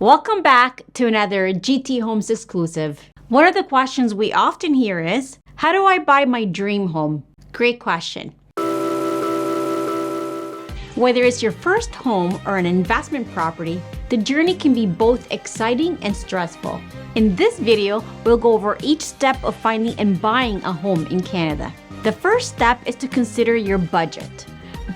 Welcome back to another GT Homes exclusive. One of the questions we often hear is, how do I buy my dream home? Great question. Whether it's your first home or an investment property, the journey can be both exciting and stressful. In this video, we'll go over each step of finding and buying a home in Canada. The first step is to consider your budget.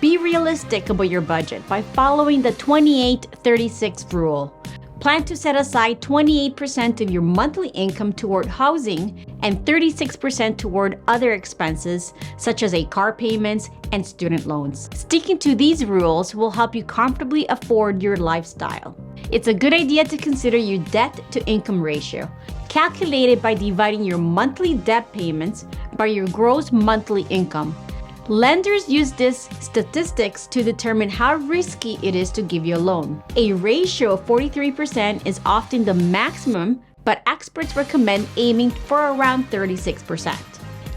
Be realistic about your budget by following the 28-36 rule. Plan to set aside 28% of your monthly income toward housing and 36% toward other expenses such as car payments and student loans. Sticking to these rules will help you comfortably afford your lifestyle. It's a good idea to consider your debt-to-income ratio, calculated by dividing your monthly debt payments by your gross monthly income. Lenders use these statistics to determine how risky it is to give you a loan. A ratio of 43% is often the maximum, but experts recommend aiming for around 36%.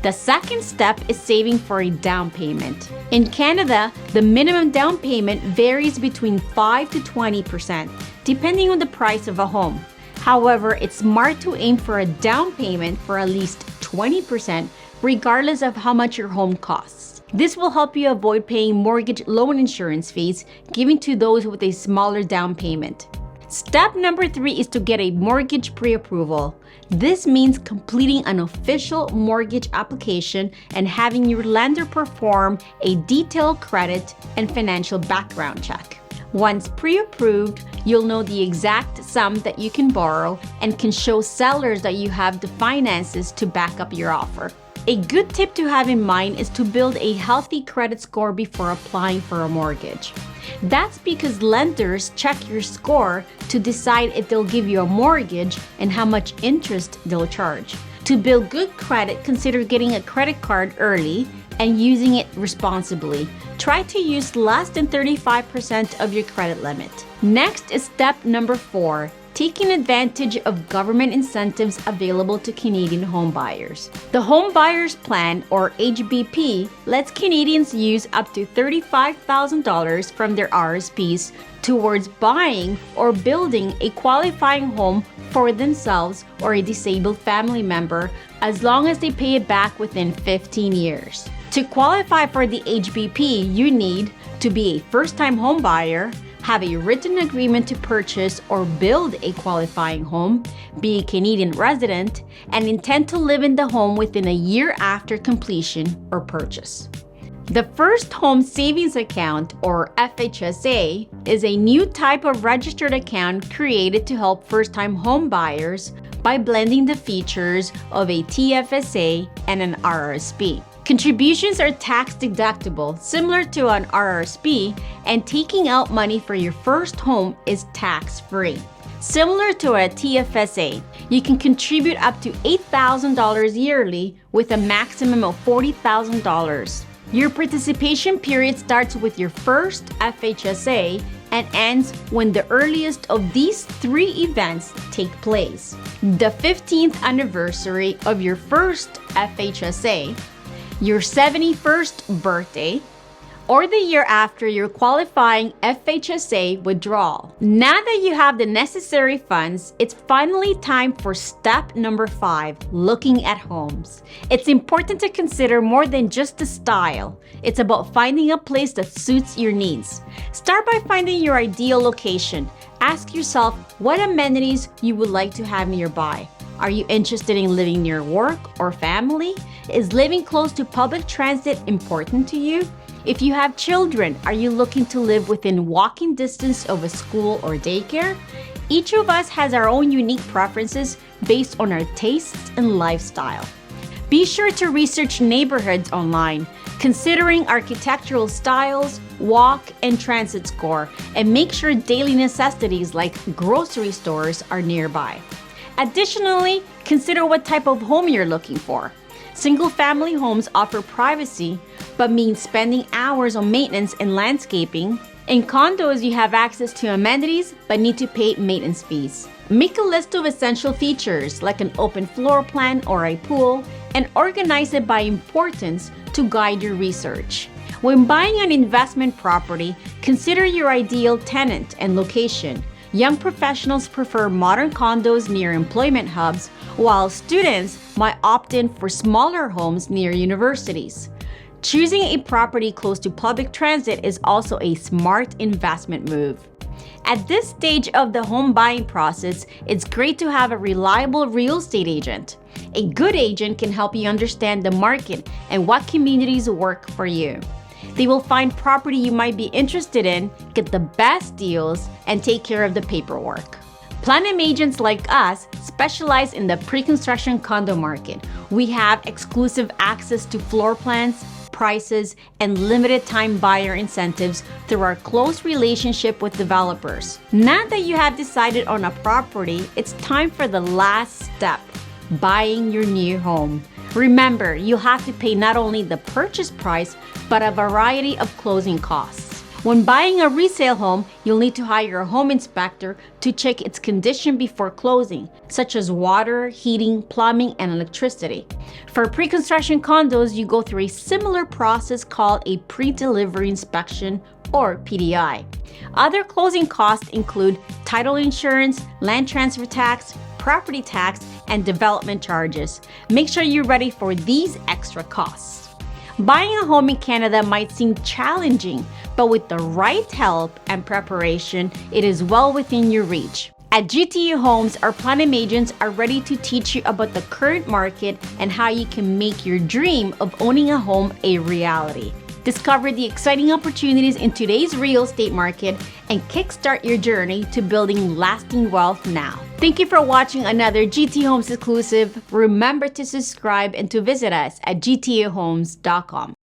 The second step is saving for a down payment. In Canada, the minimum down payment varies between 5 to 20%, depending on the price of a home. However, it's smart to aim for a down payment for at least 20%, regardless of how much your home costs. This will help you avoid paying mortgage loan insurance fees given to those with a smaller down payment. Step number 3 is to get a mortgage pre-approval. This means completing an official mortgage application and having your lender perform a detailed credit and financial background check. Once pre-approved, you'll know the exact sum that you can borrow and can show sellers that you have the finances to back up your offer. A good tip to have in mind is to build a healthy credit score before applying for a mortgage. That's because lenders check your score to decide if they'll give you a mortgage and how much interest they'll charge. To build good credit, consider getting a credit card early and using it responsibly. Try to use less than 35% of your credit limit. Next is step number 4. Taking advantage of government incentives available to Canadian home buyers. The Home Buyers Plan, or HBP, lets Canadians use up to $35,000 from their RSPs towards buying or building a qualifying home for themselves or a disabled family member, as long as they pay it back within 15 years. To qualify for the HBP, you need to be a first-time home buyer, have a written agreement to purchase or build a qualifying home, be a Canadian resident, and intend to live in the home within a year after completion or purchase. The First Home Savings Account, or FHSA, is a new type of registered account created to help first-time home buyers by blending the features of a TFSA and an RRSP. Contributions are tax deductible, similar to an RRSP, and taking out money for your first home is tax-free. Similar to a TFSA, you can contribute up to $8,000 yearly with a maximum of $40,000. Your participation period starts with your first FHSA and ends when the earliest of these 3 events take place: the 15th anniversary of your first FHSA, your 71st birthday, or the year after your qualifying FHSA withdrawal. Now that you have the necessary funds, it's finally time for step number 5, looking at homes. It's important to consider more than just the style. It's about finding a place that suits your needs. Start by finding your ideal location. Ask yourself what amenities you would like to have nearby. Are you interested in living near work or family? Is living close to public transit important to you? If you have children, are you looking to live within walking distance of a school or daycare? Each of us has our own unique preferences based on our tastes and lifestyle. Be sure to research neighborhoods online, considering architectural styles, walk and transit score, and make sure daily necessities like grocery stores are nearby. Additionally, consider what type of home you're looking for. Single-family homes offer privacy, but mean spending hours on maintenance and landscaping. In condos, you have access to amenities, but need to pay maintenance fees. Make a list of essential features, like an open floor plan or a pool, and organize it by importance to guide your research. When buying an investment property, consider your ideal tenant and location. Young professionals prefer modern condos near employment hubs, while students might opt in for smaller homes near universities. Choosing a property close to public transit is also a smart investment move. At this stage of the home buying process, it's great to have a reliable real estate agent. A good agent can help you understand the market and what communities work for you. They will find property you might be interested in, get the best deals, and take care of the paperwork. Platinum agents like us specialize in the pre-construction condo market. We have exclusive access to floor plans, prices, and limited time buyer incentives through our close relationship with developers. Now that you have decided on a property, it's time for the last step, buying your new home. Remember, you'll have to pay not only the purchase price, but a variety of closing costs. When buying a resale home, you'll need to hire a home inspector to check its condition before closing, such as water, heating, plumbing, and electricity. For pre-construction condos, you go through a similar process called a pre-delivery inspection, or PDI. Other closing costs include title insurance, land transfer tax, property tax, and development charges. Make sure you're ready for these extra costs. Buying a home in Canada might seem challenging, but with the right help and preparation, it is well within your reach. At GTU Homes, our Platinum agents are ready to teach you about the current market and how you can make your dream of owning a home a reality. Discover the exciting opportunities in today's real estate market and kickstart your journey to building lasting wealth now. Thank you for watching another GT Homes exclusive. Remember to subscribe and to visit us at gtuhomes.com.